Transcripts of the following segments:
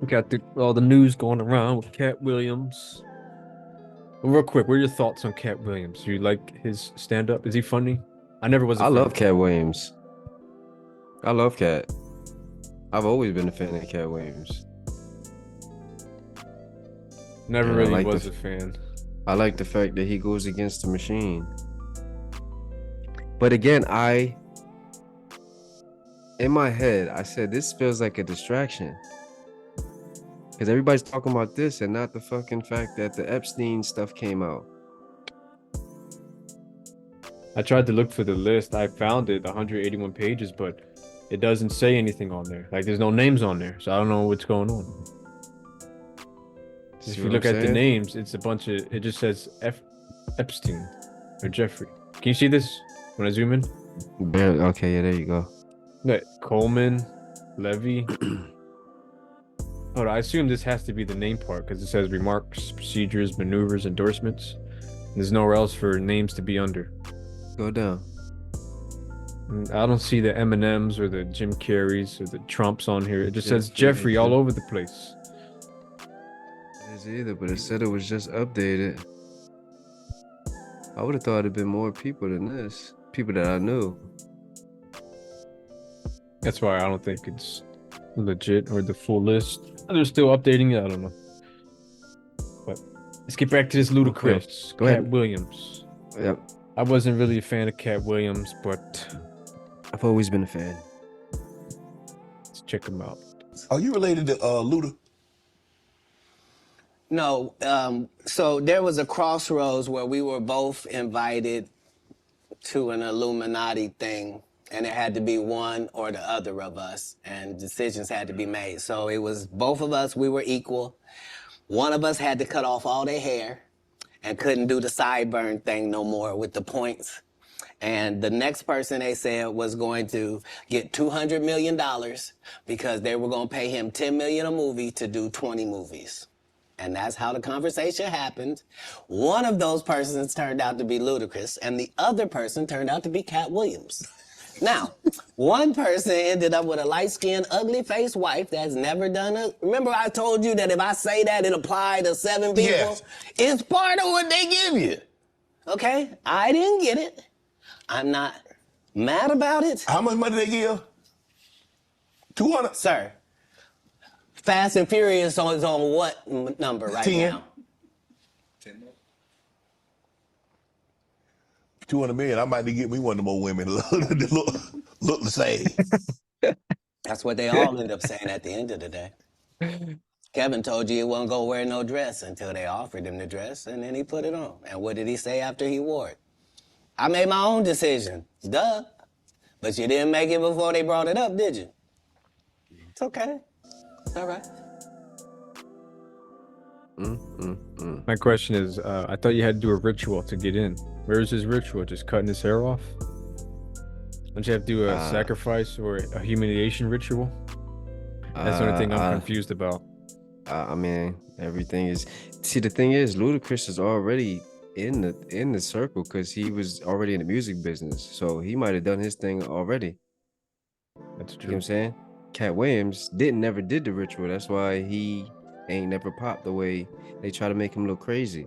We got all the news going around with Katt Williams. Well, real quick, what are your thoughts on Katt Williams? Do you like his stand-up? Is he funny? I never was a I fan. love Katt Williams. I love Katt. I've always been a fan of Katt Williams. Never And really was a fan. I like the fact that he goes against the machine. But again, in my head, I said this feels like a distraction. Because everybody's talking about this and not the fucking fact that the Epstein stuff came out. I tried to look for the list. I found it, 181 pages, but it doesn't say anything on there. Like, there's no names on there, so I don't know what's going on. If you look at the names, it's a bunch of, it just says Epstein or Jeffrey. Can you see this when I zoom in? Barely. Okay, yeah, there you go. No, Coleman, Levy. Hold on, I assume this has to be the name part because it says remarks, procedures, maneuvers, endorsements. There's nowhere else for names to be under. Go down. I don't see the M&Ms or the Jim Carreys or the Trumps on here. It just says Jeffrey all over the place. It is either, but it said it was just updated. I would have thought it'd been more people than this. People that I knew. That's why I don't think it's legit or the full list. They're still updating it. I don't know. But let's get back to this Ludacris. Go ahead. Katt Williams. Yep. I wasn't really a fan of Katt Williams, but I've always been a fan. let's check him out. Are you related to Luda? No, so there was a crossroads where we were both invited to an Illuminati thing, and it had to be one or the other of us, and decisions had to be made. So it was both of us, we were equal. One of us had to cut off all their hair and couldn't do the sideburn thing no more with the points. And the next person, they said, was going to get $200 million because they were going to pay him $10 million a movie to do 20 movies. And that's how the conversation happened. One of those persons turned out to be Ludacris, and the other person turned out to be Katt Williams. Now, one person ended up with a light-skinned, ugly-faced wife that's never done a... Remember I told you that if I say that, it applied to 7 people? Yes. It's part of what they give you. Okay? I didn't get it. I'm not mad about it. How much money they give? 200? Sir, Fast and Furious is on what number right 10. now? 200 million. I might need to get me one of the more women that look the same. That's what they all end up saying at the end of the day. Kevin told you he wasn't gonna wear no dress until they offered him the dress, and then he put it on. And what did he say after he wore it? I made my own decision. Duh. But you didn't make it before they brought it up, did you? It's okay. It's all right. My question is, I thought you had to do a ritual to get in. Where's his ritual? Just cutting his hair off? Don't you have to do a sacrifice or a humiliation ritual? That's the only thing I'm confused about. I mean, everything is... See, the thing is, Ludacris is already in the circle because he was already in the music business. So he might have done his thing already. That's true. You know what I'm saying? Katt Williams never did the ritual. That's why he ain't never popped the way they try to make him look crazy.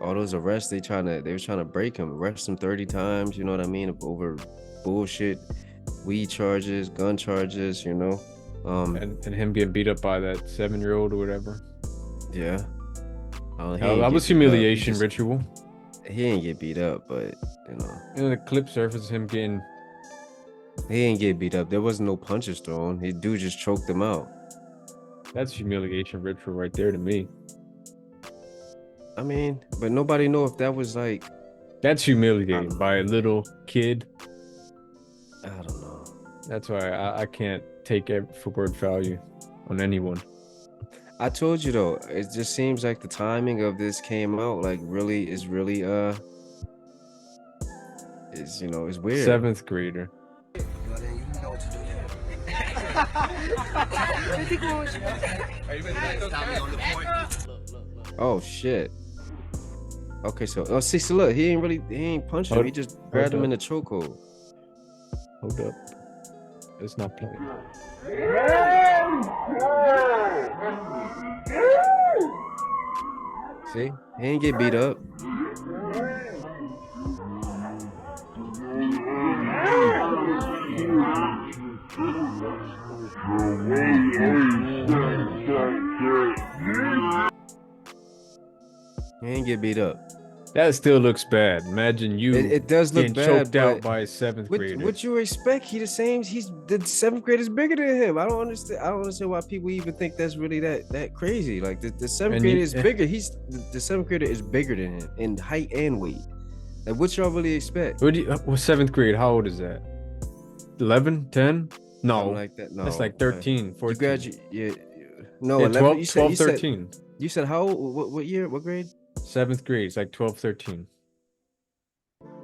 All those arrests, they were trying to break him, arrest him 30 times, you know what I mean, over bullshit, weed charges, gun charges, you know. And him getting beat up by that 7-year-old or whatever. Yeah. That was humiliation ritual. He ain't get beat up, but you know. And the clip surfaces him getting... He ain't get beat up. There wasn't no punches thrown. His dude just choked him out. That's humiliation ritual right there to me. I mean, but nobody know if that was like... That's humiliating by a little kid. I don't know. That's why I can't take it for word value on anyone. I told you though, it just seems like the timing of this came out like is really is, you know, it's weird. 7th grader. Oh shit. Okay, so see, look, he ain't punching him. He just grabbed him in the chokehold. Hold up. It's not playing. See, he ain't get beat up. He ain't get beat up. That still looks bad. Imagine you It does look getting bad, choked out but by a seventh grader. What you expect? He the same. He's the seventh grade is bigger than him. I don't understand why people even think that's really that crazy. Like the seventh grader is bigger. The seventh grader is bigger than him in height and weight. Like what y'all really expect? What seventh grade? How old is that? 11, 10? No, Something like that. No, that's like 13, 14. No, Yeah, 11, 12, you said, 12 13. You said how old? What year? What grade? Seventh grade. It's like 12, 13.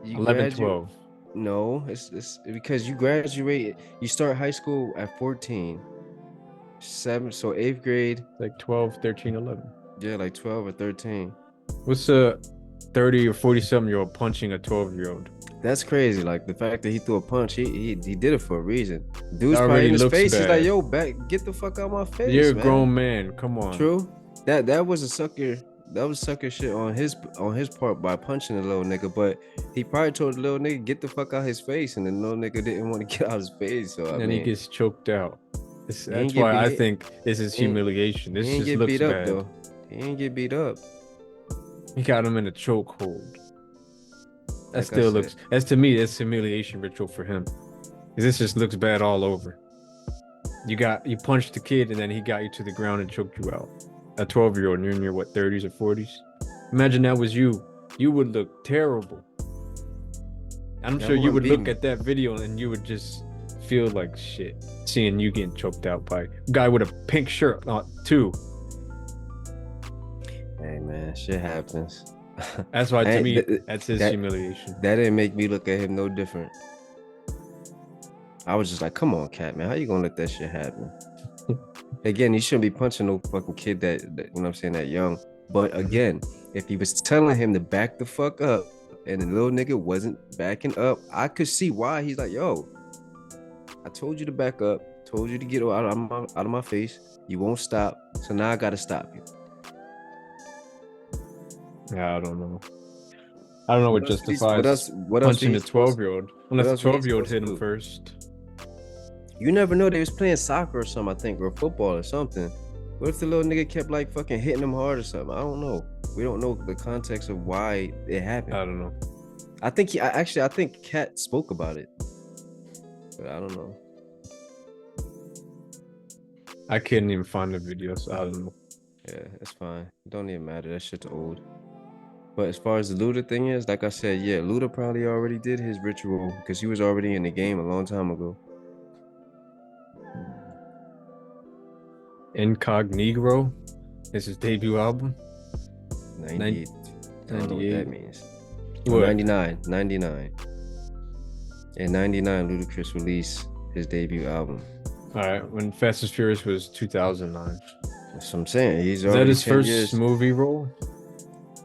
You 11, 12. No, it's because you graduate. You start high school at 14. So 8th grade. Like 12, 13, 11. Yeah, like 12 or 13. What's a 30 or 40-something-year-old punching a 12-year-old? That's crazy. Like the fact that he threw a punch, he did it for a reason. Dude's That probably in his already face. looks He's like, bad. yo, get the fuck out of my face. You're a man. grown man. Come on. True. That was a sucker. That was sucker shit on his part by punching the little nigga. But he probably told the little nigga get the fuck out his face, and the little nigga didn't want to get out his face. So And then he gets choked out. That's ain't why get I beat- think this is humiliation. This he ain't just get looks beat bad. up though. He ain't get beat up. He got him in a chokehold. That Like I still said. looks. That's to me. That's humiliation ritual for him. 'Cause this just looks bad all over. You punched the kid, and then he got you to the ground and choked you out. A 12-year-old, and you're in your what 30s or 40s. Imagine that was you. You would look terrible. I'm That sure you wouldn't would be look me. at that video and you would just feel like shit seeing you getting choked out by a guy with a pink shirt, too. Hey man, shit happens. That's why to Hey, me, th- that's his that- humiliation. That didn't make me look at him no different. I was just like, come on, Cat, man. How you gonna let that shit happen? Again, you shouldn't be punching no fucking kid that you know what I'm saying, that young. But again, if he was telling him to back the fuck up and the little nigga wasn't backing up, I could see why. He's like, yo, I told you to back up, told you to get out of my face. You won't stop. So now I gotta stop you. Yeah, I don't know. I don't know what justifies what else punching a he's supposed- 12-year-old. Unless the else was he 12-year-old supposed hit to him do? first. You never know. They was playing soccer or something, I think, or football or something. What if the little nigga kept like fucking hitting him hard or something? I don't know. We don't know the context of why it happened. I don't know. I think Katt spoke about it, but I don't know. I couldn't even find the video, so I don't know. Yeah, it's fine. It don't even matter. That shit's old. But as far as the Luda thing is, like I said, yeah, Luda probably already did his ritual because he was already in the game a long time ago. Incognito is his debut album. 98. I don't know what 98. that means. What? 99. In 99, Ludacris released his debut album. All right, when Fast and Furious was 2009. That's what I'm saying. He's Is that already his 10 first years. movie role?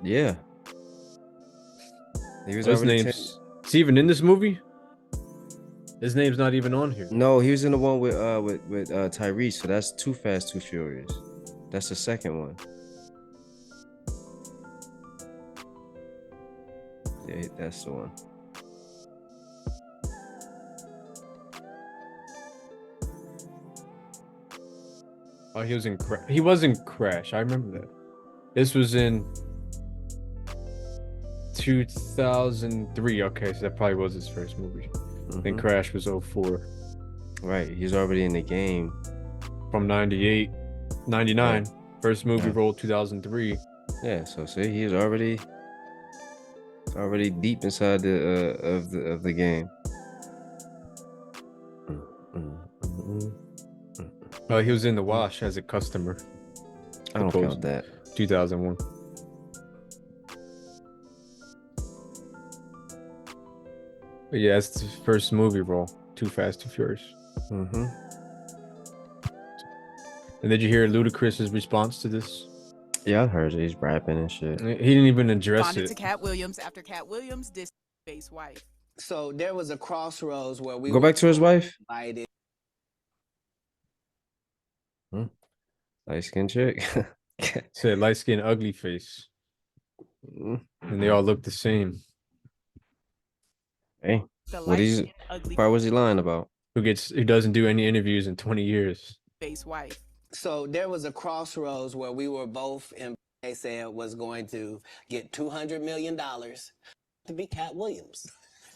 Yeah. He was His already name's. Is he even in this movie? His name's not even on here. No, he was in the one with Tyrese. So that's Too Fast, Too Furious. That's the second one. Yeah, that's the one. Oh, he was in. He was in Crash. I remember that. This was in 2003. Okay, so that probably was his first movie. Then Mhm. Crash was 04. Right, he's already in the game. From 98, 99. First movie Yeah. role 2003. Yeah, so see, he's already deep inside of the game. Oh, he was in The Wash as a customer. I don't Proposed. count that. 2001. But yeah, it's the first movie role. Too Fast, Too Furious. Mm-hmm. And did you hear Ludacris's response to this? Yeah, I heard it. He's rapping and shit. He didn't even address Responded to it. Katt Williams after Katt Williams dissed his wife. So there was a crossroads where we Go back to his wife. invited Light skin chick. Said light skin, ugly face, Mm. and they all look the same. Hey, The what he's light-skinned, ugly part was he lying about? Who doesn't do any interviews in 20 years? face wife. So there was a crossroads where we were both in. They said was going to get $200 million to be Katt Williams.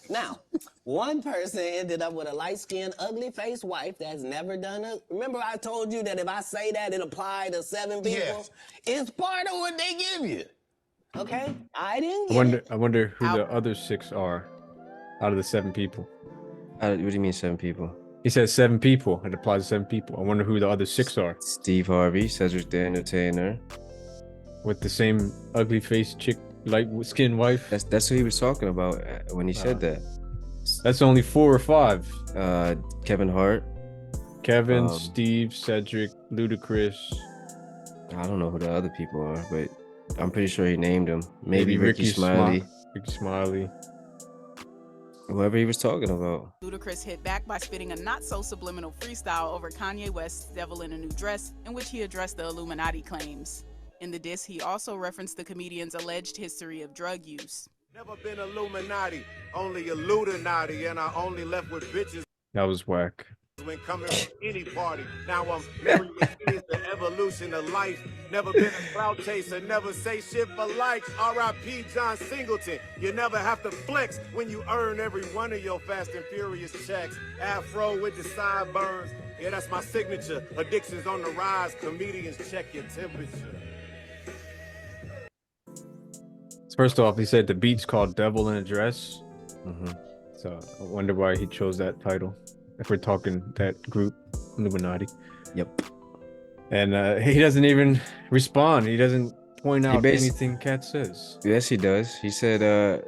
Now, one person ended up with a light-skinned, ugly-faced wife that's never done a... Remember I told you that if I say that, it applied to 7 people? Yes. It's part of what they give you. Okay? I didn't I get wonder. it. I wonder who the other 6 are out of the 7 people. What do you mean 7 people? He said 7 people. It applies to 7 people. I wonder who the other 6 are Steve Harvey, Cedric the Entertainer. with the same ugly face chick, light skin wife. That's what he was talking about when he said that. That's only 4 or 5. Kevin Hart. Kevin, Steve, Cedric, Ludacris. I don't know who the other people are, but I'm pretty sure he named them. Maybe Ricky Smiley. Ricky Smiley. Whoever he was talking about. Ludacris hit back by spitting a not-so-subliminal freestyle over Kanye West's Devil in a New Dress, in which he addressed the Illuminati claims. In the diss, he also referenced the comedian's alleged history of drug use. Never been Illuminati, only a Luda and I only left with bitches That was whack. when coming from any party. Now I'm married with kids, the evolution of life. Never been a clout chaser, never say shit for likes. R.I.P. John Singleton. You never have to flex when you earn every one of your Fast and Furious checks. Afro with the sideburns, yeah, that's my signature. Addictions on the rise, comedians check your temperature. First off, he said the beat's called Devil in a Dress. Mm-hmm. So I wonder why he chose that title. If we're talking that group, Illuminati. Yep. And he doesn't even respond. He doesn't point out anything Katt says. Yes, he does. He said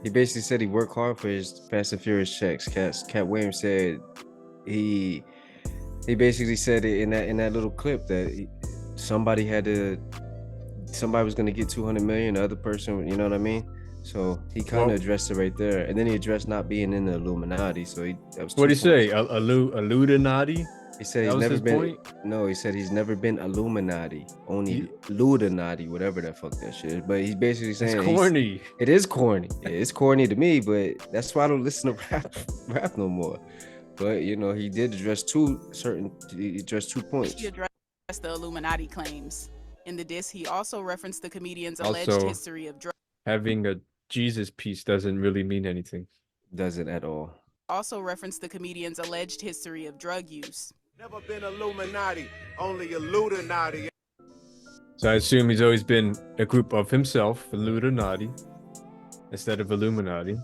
he basically said he worked hard for his Fast and Furious checks. Katt Williams said he basically said it in that little clip that somebody was gonna get 200 million, the other person, you know what I mean? So he kind of addressed it right there, and then he addressed not being in the Illuminati. So that was. What did he say? A Ludanati? He said he's never been. No, he said he's never been Illuminati, only Ludanati, whatever the fuck that shit is. But he's basically saying it's corny. It is corny. Yeah, it's corny to me, but that's why I don't listen to rap no more. But you know, he did address two points. He addressed the Illuminati claims. In the diss, he also referenced the comedian's alleged history of drugs. Having a Jesus piece doesn't really mean anything. Doesn't at all. Also referenced the comedian's alleged history of drug use. Never been Illuminati, only a Luda. So I assume he's always been a group of himself, a Ludanati, instead of Illuminati.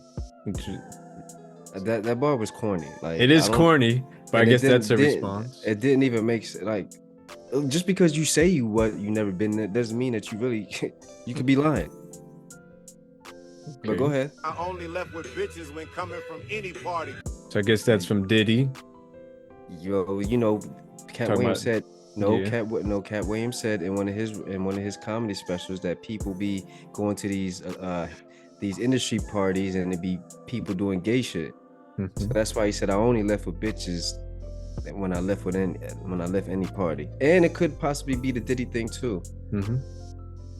That bar was corny. Like it is corny, but I guess that's a response. It didn't even make like just because you say you never been there doesn't mean that you really you could be lying. Okay. But go ahead. I only left with bitches when coming from any party. So I guess that's from Diddy. Yo, you know, Katt Williams said Katt Williams said in one of his comedy specials that people be going to these industry parties and it be people doing gay shit. Mm-hmm. So that's why he said I only left with bitches when I left any party. And it could possibly be the Diddy thing too. Mm-hmm.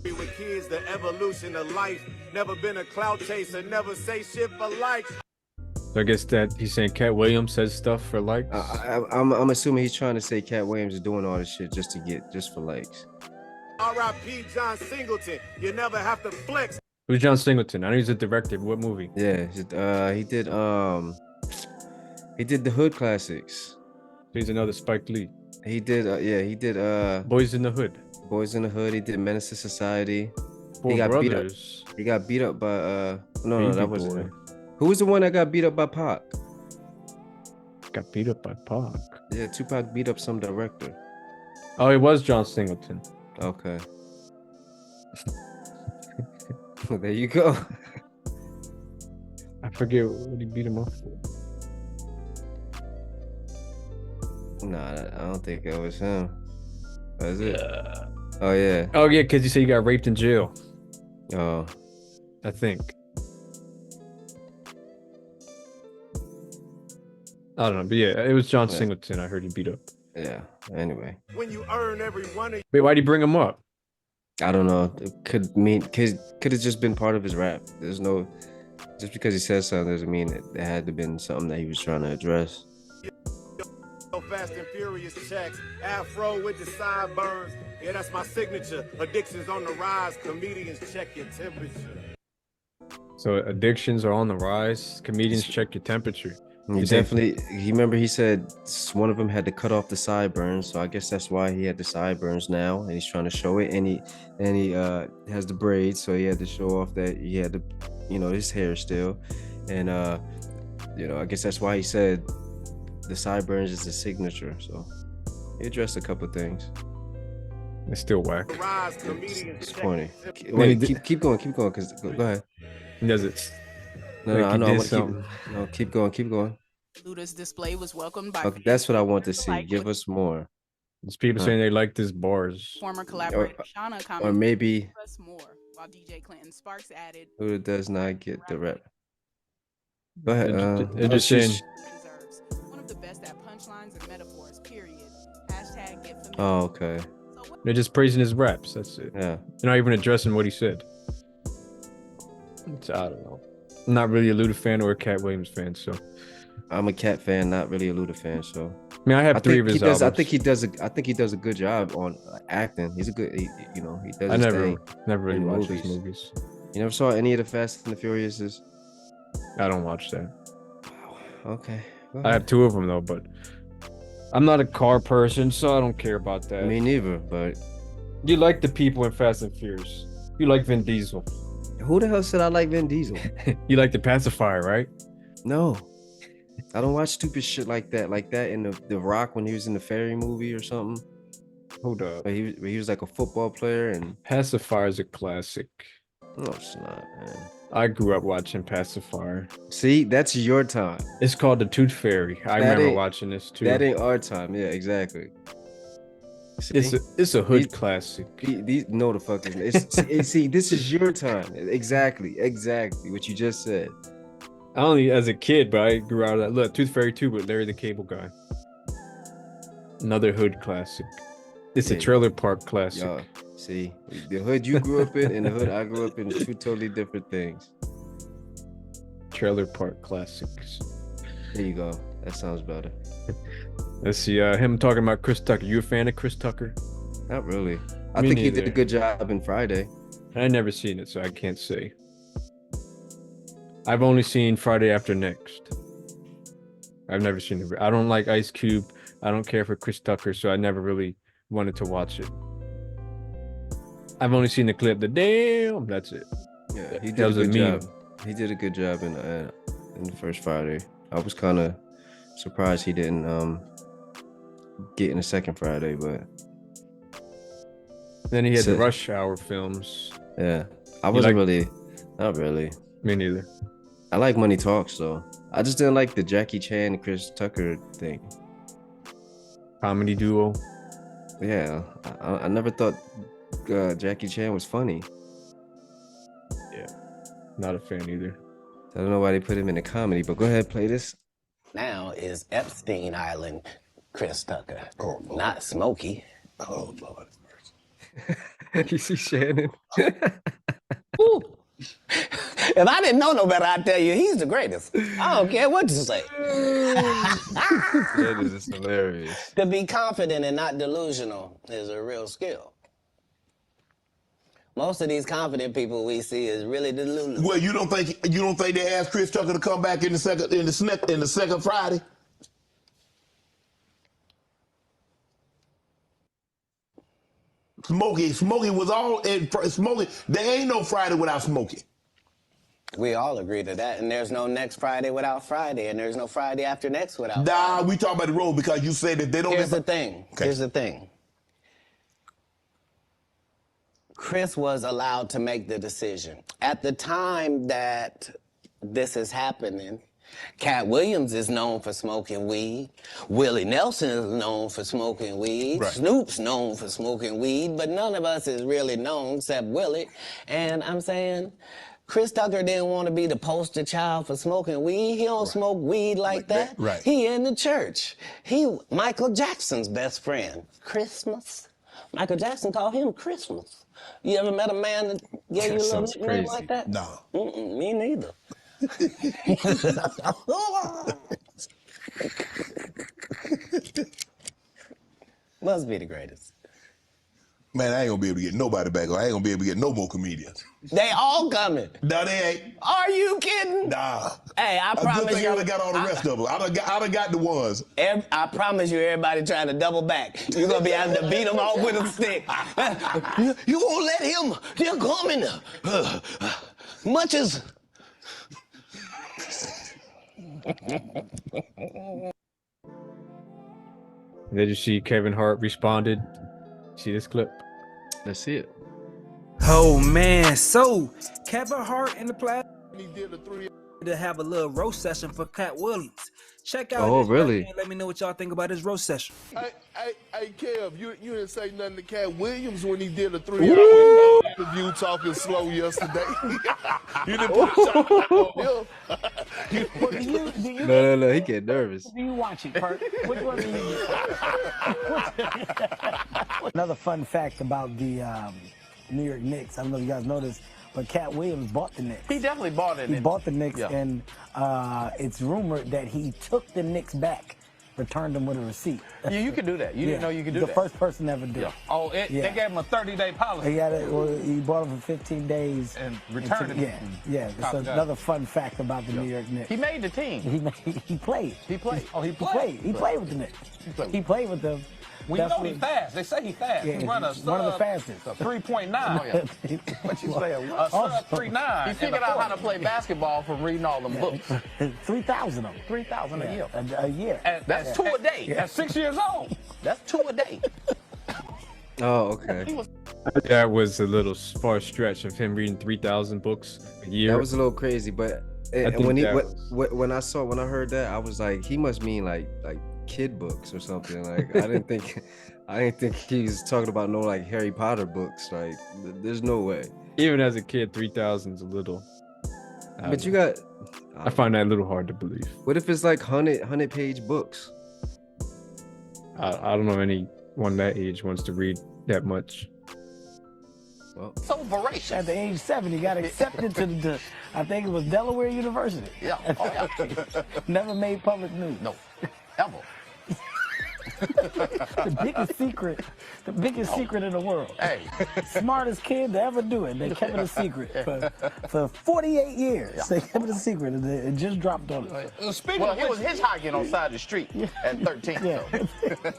With kids, the evolution of life. Never been a clout chaser, never say shit for likes. So I guess that he's saying Katt Williams says stuff for likes. I'm assuming he's trying to say Katt Williams is doing all this shit just for likes. R.I.P. John Singleton. You never have to flex. Who's John Singleton? I know he's a director. What movie? Yeah, he did the Hood classics. He's another Spike Lee. He did Boys in the Hood. Boys in the Hood. He did Menace to Society. He got beat up. He got beat up by no, that wasn't him. Who was the one that got beat up by Pac? Got beat up by Pac. Yeah, Tupac beat up some director. Oh, it was John Singleton. Okay. Well, there you go. I forget what he beat him up for. Nah, I don't think it was him. Was it? Yeah. Oh yeah. Oh yeah, because you say he got raped in jail. Oh. I think. I don't know, but yeah, it was John Singleton. I heard he beat up. Yeah. Anyway, When you earn every one of Wait, why'd he bring him up? I don't know. It could have just been part of his rap. There's no, just because he said something doesn't mean it had to been something that he was trying to address. Fast and Furious checks, afro with the sideburns. Yeah, that's my signature. Addictions on the rise. Comedians check your temperature. So addictions are on the rise. Comedians check your temperature. He definitely. He remember he said one of them had to cut off the sideburns, so I guess that's why he had the sideburns now, and he's trying to show it. And he has the braids, so he had to show off that he had the, his hair still, and I guess that's why he said the sideburns is the signature. So he addressed a couple of things. It's still whack. It's corny. Wait, keep going, cause go ahead. He does it. No, I know. I want to keep going. Luda's display was welcomed by. Okay, that's what I want to see. Give us more. There's people saying they like this bars. Former collaborator Shauna commented, or maybe give us more, while DJ Clinton Sparks added, Luda does not get the rep. Go ahead. They're just saying. one of the best at punchlines and metaphors, period. Hashtag get familiar. Oh, okay. They're just praising his raps. That's it. Yeah. They're not even addressing what he said. I don't know. I'm not really a Luda fan or a Katt Williams fan, so. I'm a Katt fan, not really a Luda fan. So. I mean, I have three of his albums. I think he does a good job on acting. He's a good. He does. I never really watched his movies. You never saw any of the Fast and the Furiouses? I don't watch that. Okay. I have two of them though, but I'm not a car person, so I don't care about that. Me neither. But you like the people in Fast and Furious. You like Vin Diesel. Who the hell said I like Vin Diesel? You like the pacifier, right? No. I don't watch stupid shit like that in the Rock when he was in the Fairy movie or something. Hold up. Where he was like a football player and Pacifier is a classic. No, it's not, man. I grew up watching Pacifier. See, that's your time. It's called The Tooth Fairy. I remember watching this too. That ain't our time. Yeah, exactly. See? It's a hood classic. These no the fuck is. See, this is your time. Exactly what you just said. I only as a kid, but I grew out of that. Look, Tooth Fairy 2 with Larry the Cable Guy. Another hood classic. It's a trailer park classic. Y'all, see, the hood you grew up in and the hood I grew up in are two totally different things. Trailer park classics. There you go. That sounds better. Let's see. Him talking about Chris Tucker. You a fan of Chris Tucker? Not really. I think he did a good job in Friday. I never seen it, so I can't say. I've only seen Friday After Next. I've never seen it. I don't like Ice Cube. I don't care for Chris Tucker, so I never really wanted to watch it. I've only seen the clip. The damn. That's it. Yeah, he did a good job. He did a good job in the first Friday. I was kind of surprised he didn't get in the second Friday, but then he had the Rush Hour films. Yeah, I wasn't really, not really. Me neither. I like Money Talks, though. I just didn't like the Jackie Chan and Chris Tucker thing. Comedy duo. Yeah, I never thought Jackie Chan was funny. Yeah, not a fan either. I don't know why they put him in a comedy, but go ahead, play this. Now is Epstein Island Chris Tucker, not Smokey. Oh, Lord. You see Shannon? If I didn't know no better, I'd tell you he's the greatest. I don't care what you say. That is just hilarious. To be confident and not delusional is a real skill. Most of these confident people we see is really delusional. Well, you don't think they asked Chris Tucker to come back in the second Friday? Smokey was all in Smokey. There ain't no Friday without Smokey. We all agree to that, and there's no next Friday without Friday, and there's no Friday after next without Friday. Nah, we talk about the road because you say that they don't. Here's the thing. Okay. Here's the thing. Chris was allowed to make the decision. At the time that this is happening, Katt Williams is known for smoking weed. Willie Nelson is known for smoking weed. Right. Snoop's known for smoking weed, but none of us is really known except Willie. And I'm saying, Chris Tucker didn't want to be the poster child for smoking weed. He don't smoke weed like that. Right. He in the church. He Michael Jackson's best friend. Christmas. Michael Jackson called him Christmas. You ever met a man that gave you a little sounds nickname crazy. like that? No. Me neither. Must be the greatest. Man, I ain't gonna be able to get nobody back. I ain't gonna be able to get no more comedians. They all coming. No, they ain't. Are you kidding? Nah. Hey, I A good promise thing you. I done got all the rest of them. I done got the ones. I promise you, everybody trying to double back. You're gonna be having to beat them off with a stick. You won't let him. They're coming. Much as. Did you see Kevin Hart responded? See this clip? Let's see it. Oh man, so Kevin Hart in the plan to have a little roast session for Katt Williams. Check out. Oh, his really? and let me know what y'all think about his roast session. Hey, Kev, you didn't say nothing to Katt Williams when he did a 3-hour interview talking slow yesterday. You didn't put a shot on him. No, he get nervous. Do you watch it, Kurt? Which one do you? Another fun fact about the New York Knicks. I don't know if you guys noticed, but Katt Williams bought the Knicks. He definitely bought it. He bought the Knicks, Yeah. and it's rumored that he took the Knicks back, returned them with a receipt. Yeah, you could do that. You didn't know you could do the that. first person ever did. Yeah. Oh, they gave him a 30-day policy. He had it. Well, he bought them for 15 days And returned it. Yeah. That's another fun fact about the New York Knicks. He made the team. He played. He played. Oh, he He played. played with the Knicks. He played with them. We That's know he's what- fast. They say he's fast. Yeah, he run a one of the fastest. 3.9. What you say? A sub 3.9. He figured out how to play Yeah. basketball from reading all them books. 3,000 of them. 3,000 a year. A year. And that's 2 a day. At 6 years old. That's 2 a day. Oh, okay. That was a little far stretch of him reading 3,000 books a year. That was a little crazy, but think when he that when I heard that, I was like, he must mean like kid books or something. Like I didn't think he's talking about no like Harry Potter books. Like there's no way. Even as a kid, 3,000 is a little. But you got. I find that a little hard to believe. What if it's like 100-page books? I don't know anyone that age wants to read that much. Well, So voracious. At the age 7, he got accepted to the I think it was Delaware University. Yeah. Oh, yeah. Never made public news. No. Ever. The biggest secret in the world. Hey. Smartest kid to ever do it. They kept it a secret for 48 years. Yeah. They kept it a secret, and it just dropped on it. Well, he was hitchhiking on side of the street at 13, Yeah. so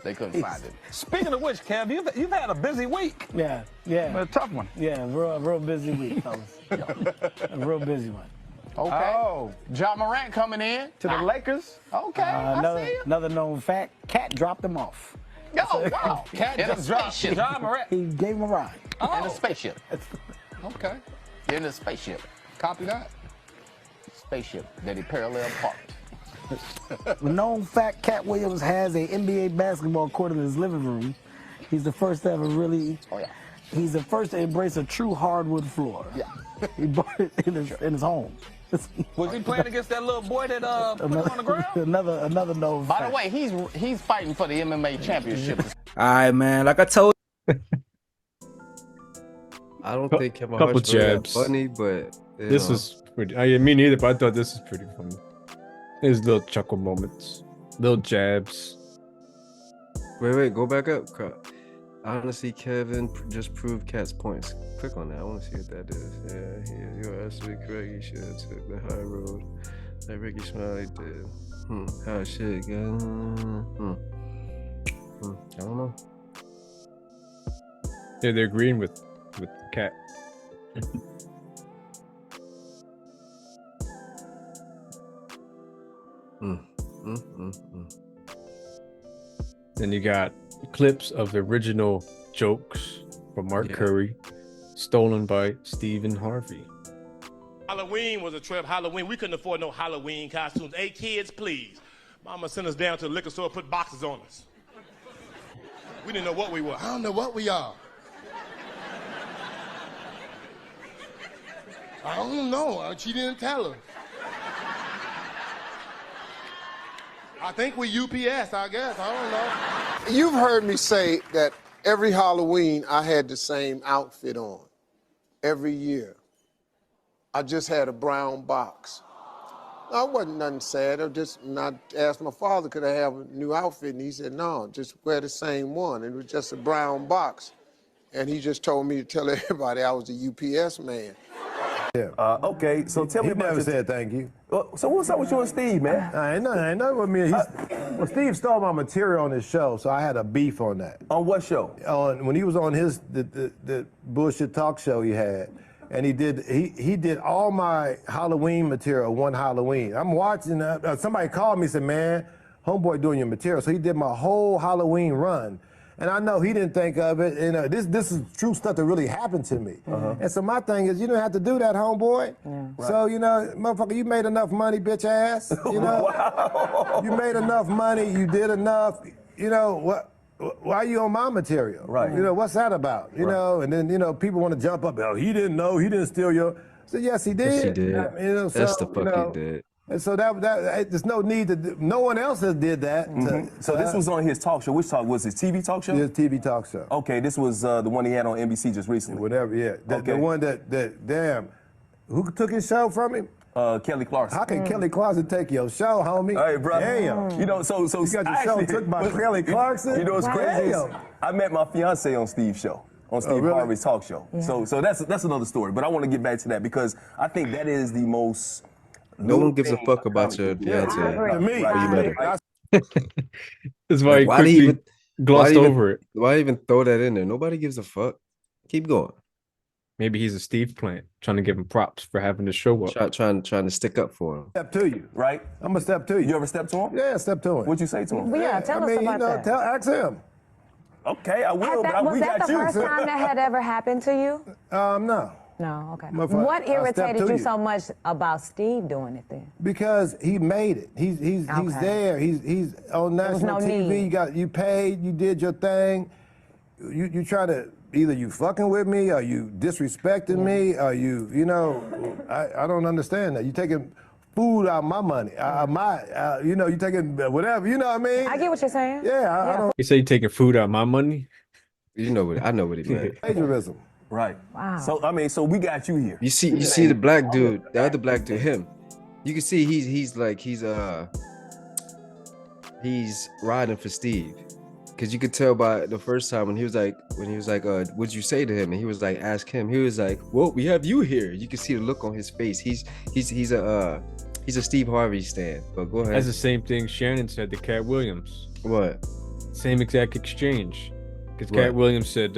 they couldn't find it. Speaking of which, Kev, you've had a busy week. Yeah. A tough one. Yeah, real busy week, fellas. A real busy one. Okay. Oh, John Morant coming in To the Lakers. Okay. I see you. Another known fact: Cat dropped him off. Oh, wow. Cat In a just dropped spaceship. John Morant. He gave him a ride. In a spaceship. Okay. In a spaceship. Copy that. Spaceship that he parallel parked. Known fact: Katt Williams has a NBA basketball court in his living room. He's the first to ever really. Oh, yeah. He's the first to embrace a true hardwood floor. Yeah. He bought it in his home. Was he playing against that little boy that put him on the ground? Another known By fact. the way, he's fighting for the MMA championship. All right, man. Like I told I don't think Kevin Couple Hart's very jabs. funny, but you This know. is pretty. Me neither, but I thought this is pretty funny. There's little chuckle moments, little jabs. Wait, go back up. Honestly, Kevin just proved Katt's points. Click on that. I want to see what that is. Yeah, you're absolutely correct. You should have took the high road like Ricky Smiley did. How shit, guys? I don't know. Yeah, they're agreeing with Katt. Then you got clips of the original jokes from Mark Curry, stolen by Stephen Harvey. Halloween was a trip. Halloween, we couldn't afford no Halloween costumes. Hey, kids, please. Mama sent us down to the liquor store, put boxes on us. We didn't know what we were. I don't know what we are. I don't know. She didn't tell her. I think we UPS, I guess. I don't know. You've heard me say that every Halloween I had the same outfit on. Every year. I just had a brown box. I wasn't nothing sad. I asked my father, could I have a new outfit? And he said, no, just wear the same one. It was just a brown box. And he just told me to tell everybody I was a UPS man. Yeah. Okay, so tell me about never said thank you. So what's up with you and Steve, man? Ain't nothing with me. Well, Steve stole my material on his show, so I had a beef on that. On what show? When he was on the bullshit talk show he had, and he did all my Halloween material one Halloween. I'm watching. Somebody called me and said, "Man, homeboy doing your material." So he did my whole Halloween run. And I know he didn't think of it. And this is true stuff that really happened to me. And so my thing is, you don't have to do that, homeboy. Right. So, motherfucker, you made enough money, bitch ass. Wow. You made enough money, you did enough. Why are you on my material? Right. What's that about? And then, people want to jump up. Oh, he didn't know, he didn't steal your. So yes, he did. Yes, he did. That's the fuck he did. And so there's no need to no one else has did that. So this was on his talk show. Which talk was his TV talk show? His TV talk show. Okay, this was the one he had on NBC just recently. Whatever, yeah. The one that damn, who took his show from him? Kelly Clarkson. How can Kelly Clarkson take your show, homie? Hey, bro. Damn. So you got your show took by Kelly Clarkson? You know what's crazy? I met my fiance on Steve's show. On Steve Harvey's talk show. Yeah. So that's another story. But I want to get back to that because I think that is the most. No one gives a fuck about your fiance. Me. That's why he quickly glossed over it. Why even throw that in there? Nobody gives a fuck. Keep going. Maybe he's a Steve plant, trying to give him props for having to show up. Trying to stick up for him. Step to you, right? I'm gonna step to you. You ever step to him? Yeah, step to him. What'd you say to him? Well, yeah, tell us about that. Ask him. Okay, I will. Was that the first time that had ever happened to you? No. No, okay. What irritated you so much about Steve doing it then? Because he made it. He's there. He's on national TV. You paid. You did your thing. You try to either you fucking with me or you disrespecting me or you I don't understand that. You taking food out of my money, you taking whatever. You know what I mean? I get what you're saying. Yeah, I don't. You say you taking food out of my money? I know what he meant. Plagiarism. Right. Wow. So we got you here. You see the black dude, the other black dude, him. You can see he's riding for Steve. Cause you could tell by the first time when he was like, what'd you say to him? And he was like, ask him. He was like, well, we have you here. You can see the look on his face. He's a Steve Harvey stan. But go ahead. That's the same thing Shannon said to Katt Williams. What? Same exact exchange. Because Katt Williams said,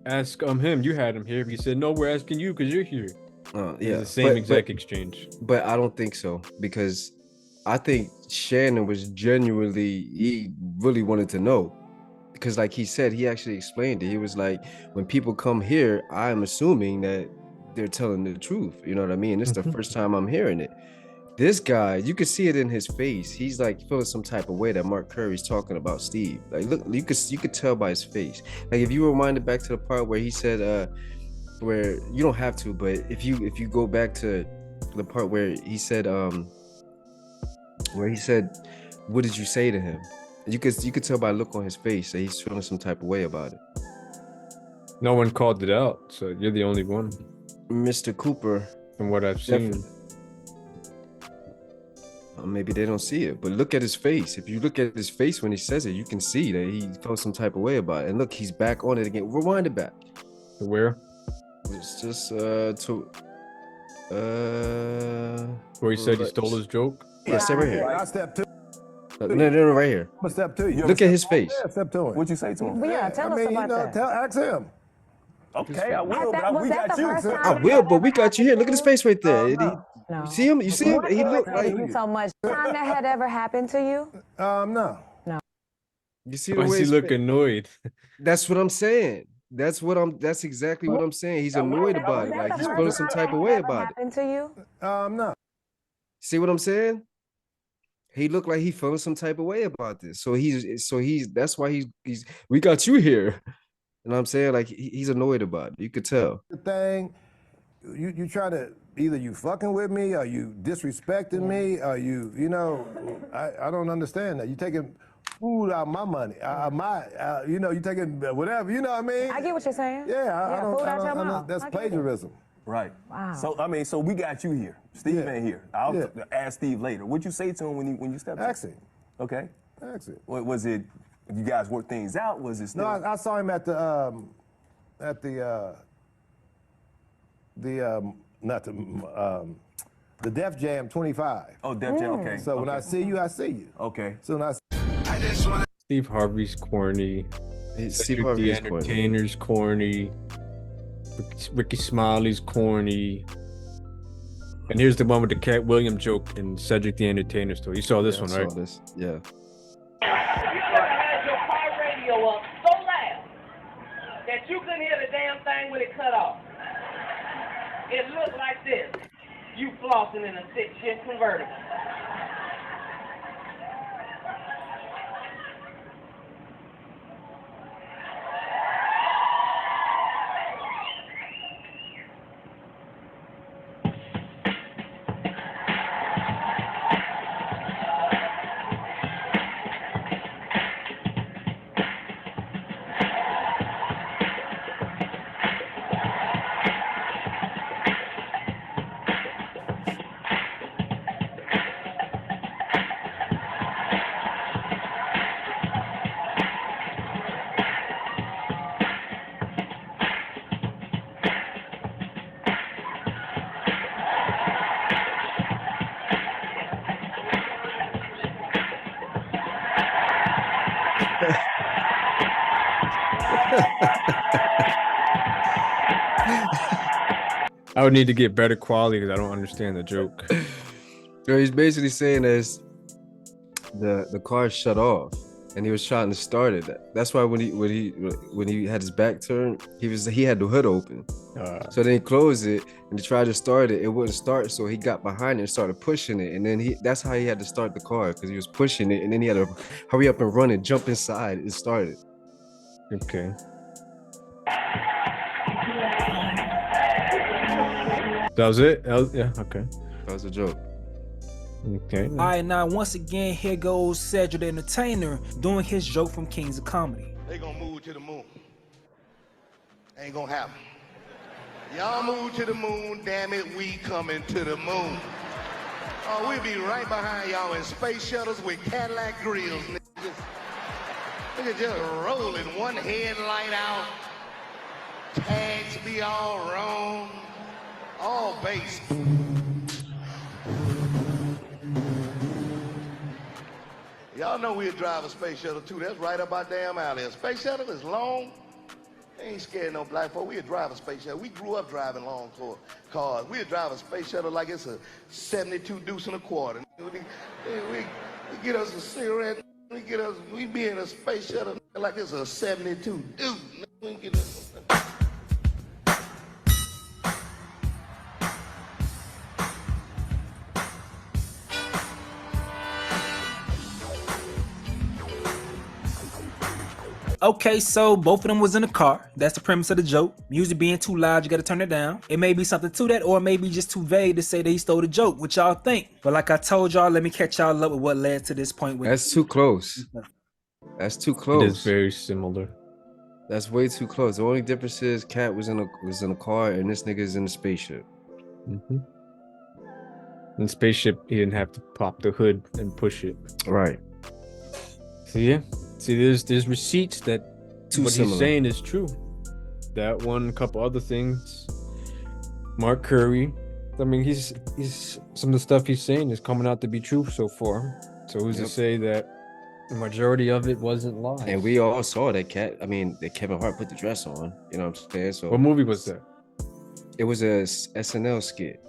ask him, you had him here. He said, no, we're asking you because you're here. Yeah, it's the same exact exchange. But I don't think so, because I think Shannon was he really wanted to know. Because like he said, he actually explained it. He was like, when people come here, I'm assuming that they're telling the truth. You know what I mean? It's the first time I'm hearing it. This guy, you could see it in his face. He's like feeling some type of way that markcurry's talking about Steve. Like, look, you could tell by his face. Like, if you rewind it back to the part where he said, where you don't have to, but if you go back to the part where he said, what did you say to him? You could tell by the look on his face that he's feeling some type of way about it. No one called it out, so you're the only one. Mr. Cooper, from what I've seen. Maybe they don't see it, but look at his face. If you look at his face when he says it, you can see that he felt some type of way about it. And look, he's back on it again. Rewind it back. To where? It's just where he said he stole his joke? Yeah, stay right here. I step to. No, right here. I'm a step to you. Look at his face. Yeah, step to him. What'd you say to him? Well, yeah, tell us about that. Ask him. Okay, I will, but we got you. I will, but we got you here. Look at his face right there. No. You see him? You see him? He looked like so much. Time that had ever happened to you? No. You see the Why way does he look annoyed? That's what I'm saying. That's exactly what I'm saying. He's annoyed about it. Like, he's feeling some type of way about it. Happened to you? No. See what I'm saying? He looked like he feeling some type of way about this. So that's why we got you here. You know what I'm saying? Like, he's annoyed about it. You could tell. The thing, you try to, either you fucking with me, or you disrespecting me, or you know, I don't understand that. You taking food out of my money, you know, you taking whatever, you know what I mean? I get what you're saying. Yeah, I food out your don't, mouth. that's I get it. plagiarism. Right. Wow. So I mean, so we got you here. Steve ain't here. I'll ask Steve later. What'd you say to him when you stepped in? Ask him. Okay. Ask him. What was it? You guys worked things out? Was it still? No, I saw him at the Def Jam 25. Oh, Def Jam. Okay. So when I see you, I see you. Okay. So when Steve Harvey's corny. Steve Harvey the is corny. Entertainer's corny. Ricky Smiley's corny. And here's the one with the Katt Williams joke in Cedric the Entertainer story. You saw this one, right? I saw this. Yeah. You ever had your car radio up so loud that you couldn't hear the damn thing when it cut off? It looked like this. You flossing in a 6-shift convertible. I would need to get better quality because I don't understand the joke. So he's basically saying is the car shut off and he was trying to start it. That's why when he had his back turned, he had the hood open. So then he closed it and he tried to start it. It wouldn't start, so he got behind it and started pushing it. And then that's how he had to start the car, because he was pushing it, and then he had to hurry up and run and jump inside and start it. Okay. That was it? Yeah, okay. That was a joke. Okay. All right, now once again, here goes Cedric the Entertainer doing his joke from Kings of Comedy. They gonna move to the moon. Ain't gonna happen. Y'all move to the moon, damn it, we coming to the moon. Oh, we'll be right behind y'all in space shuttles with Cadillac grills. Nigga just rolling, one headlight out. Tags be all wrong. All base. Y'all know we'll drive a space shuttle too. That's right up our damn alley. A space shuttle is long. They ain't scared no black folk. We'll drive a space shuttle. We grew up driving long cars. We'll drive a space shuttle like it's a 72 deuce and a quarter. We get us a cigarette. We be in a space shuttle like it's a 72 deuce. We get us Okay, so both of them was in the car. That's the premise of the joke. Music being too loud, you gotta turn it down. It may be something to that, or it may be just too vague to say that he stole the joke. What y'all think? But like I told y'all, let me catch y'all up with what led to this point. That's too close. That's too close. It is very similar. That's way too close. The only difference is Katt was in a car and this nigga is in a spaceship. Mm-hmm. In the spaceship, he didn't have to pop the hood and push it. Right. So yeah. See, there's receipts that what he's saying is true. That one, a couple other things. markcurry. I mean, he's some of the stuff he's saying is coming out to be true so far. So who's to say that the majority of it wasn't lies? And we all saw that that Kevin Hart put the dress on. You know what I'm saying? So what movie was that? It was a SNL skit.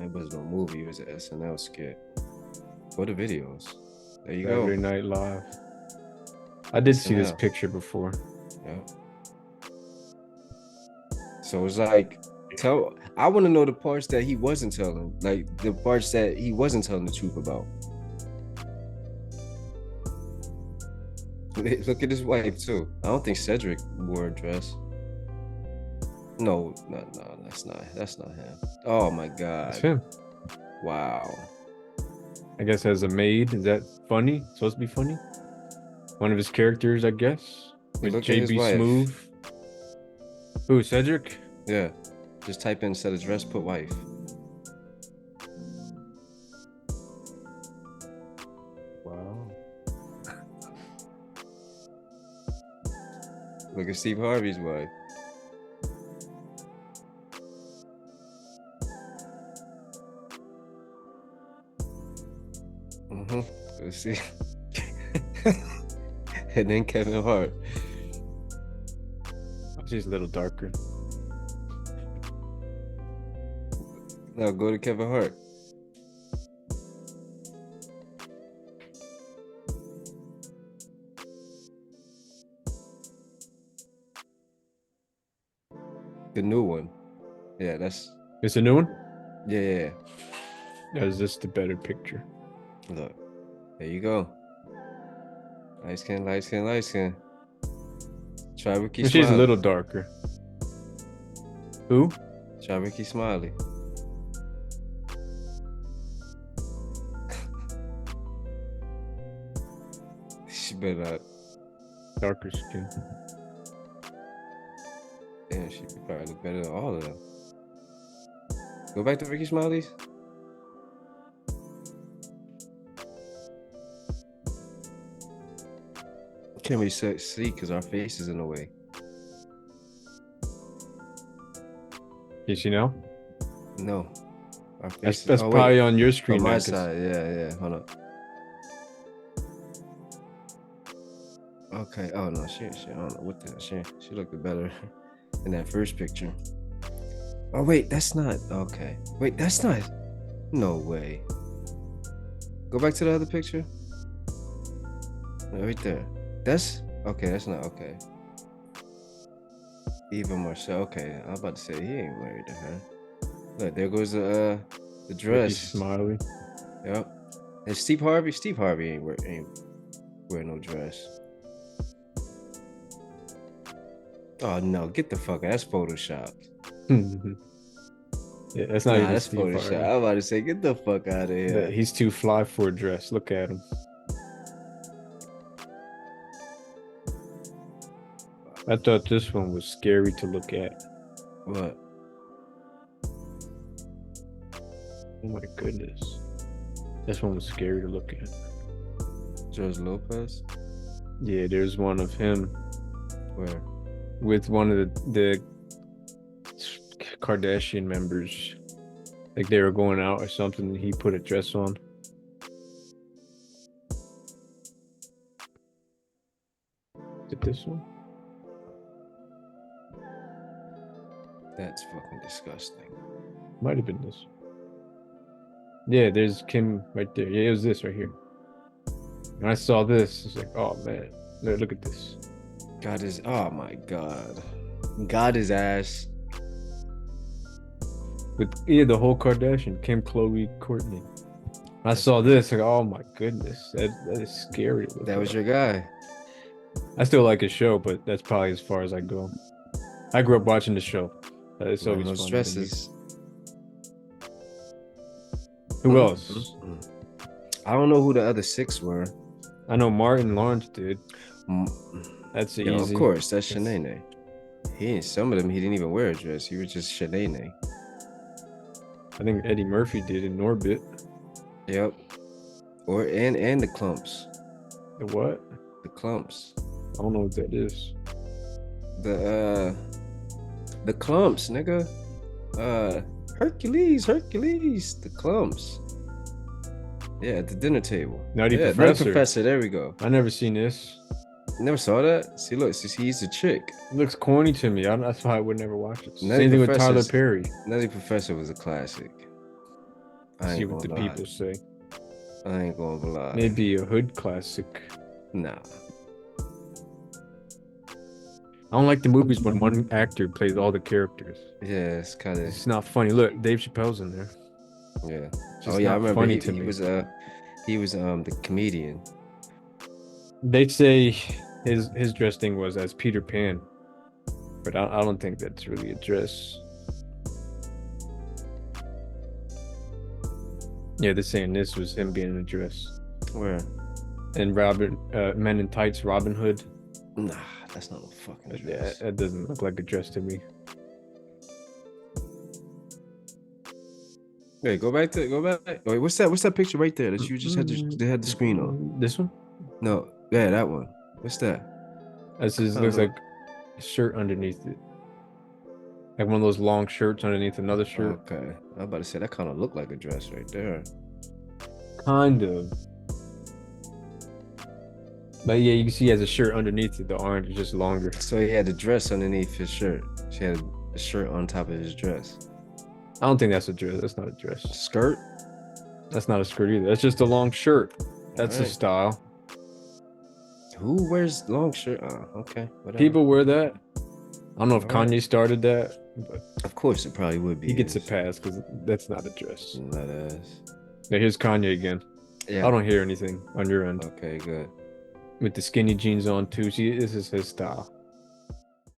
It was no movie. It was an SNL skit. Go to videos. There you go. Saturday Night Live. I did see this picture before. Yeah. So it's like, I want to know the parts that he wasn't telling, like the parts that he wasn't telling the truth about. Look at his wife too. I don't think Cedric wore a dress. No, that's not him. Oh my god. It's him. Wow. I guess as a maid, is that funny? Supposed to be funny? One of his characters, I guess. With Look at his JB wife. Smooth. Who, Cedric? Yeah. Just type in instead of dress, put wife. Wow. Look at Steve Harvey's wife. Let's see. And then Kevin Hart. She's a little darker. Now go to Kevin Hart. The new one. Yeah, that's... It's a new one? Yeah. Is this the better picture? Look. There you go. Light skin, light skin, light skin. Try Ricky Smiley. She's a little darker. Who? Try Ricky Smiley. She better not. Darker skin. Damn, she could probably look better than all of them. Go back to Ricky Smiley's. Can't really see because our face is in the way. You see now? No. Our face That's probably on your screen. On my now, side, yeah. Hold on. Okay. Oh no, she I don't know what the hell. She looked better in that first picture. Oh wait, that's not okay. Wait, that's not. No way. Go back to the other picture. Right there. That's okay. That's not okay. Eva Marcel. Okay, I'm about to say he ain't married to her. Look, there goes the dress. Ricky Smiley. Yep. And Steve Harvey. Steve Harvey ain't wear no dress. Oh no! Get the fuck out. That's photoshopped. Yeah, that's not even that's Steve photoshopped. Harvey. I'm about to say, get the fuck out of here. Yeah, he's too fly for a dress. Look at him. I thought this one was scary to look at. What? Oh my goodness. This one was scary to look at. George Lopez? Yeah, there's one of him. Where? With one of the Kardashian members. Like they were going out or something and he put a dress on. Is it this one? That's fucking disgusting. Might have been this. Yeah, there's Kim right there. Yeah, it was this right here. When I saw this, it's like, oh man, look at this. God is, oh my God. God his ass. With the whole Kardashian, Kim, Khloe, Kourtney. I saw this, like, oh my goodness, that is scary. That was your guy. I still like his show, but that's probably as far as I go. I grew up watching the show. It's always those fun. dresses. Who else? I don't know who the other 6 were. I know Martin Lawrence did. That's easy. Of course, that's Shanae. Some of them he didn't even wear a dress. He was just Shanae. I think Eddie Murphy did in Orbit. Yep. Or and the clumps. The what? The clumps. I don't know what that is. The clumps, nigga. Hercules, the clumps. Yeah, at the dinner table. Nutty Nutty Professor, there we go. I never seen this. Never saw that? See, look, he's a chick. It looks corny to me. That's why I would never watch it. Nutty Same thing with Tyler Perry. Nutty Professor was a classic. See what the people say. I ain't gonna lie. Maybe a hood classic. Nah. I don't like the movies when one actor plays all the characters. Yeah, it's not funny. Look, Dave Chappelle's in there. Yeah. Oh yeah, I remember. He was the comedian. They say his dress thing was as Peter Pan, but I don't think that's really a dress. Yeah, they're saying this was him being in a dress. Where? And Men in Tights, Robin Hood. Nah, that's not a fucking dress. That doesn't look like a dress to me. Wait, go back. Wait, what's that picture right there that you just had the screen on? This one? No, yeah, that one. What's that? This looks like a shirt underneath it. Like one of those long shirts underneath another shirt. Okay. I'm about to say that kind of looked like a dress right there. Kind of. But yeah, you can see he has a shirt underneath it. The orange is just longer. So he had the dress underneath his shirt. She had a shirt on top of his dress. I don't think that's a dress. That's not a dress. Skirt? That's not a skirt either. That's just a long shirt. That's a style. Who wears long shirt? Oh, okay. Whatever. People wear that. I don't know if Kanye started that, but of course it probably would be. He gets a pass because that's not a dress. That is. Now here's Kanye again. Yeah. I don't hear anything on your end. Okay, good. With the skinny jeans on too. See, this is his style.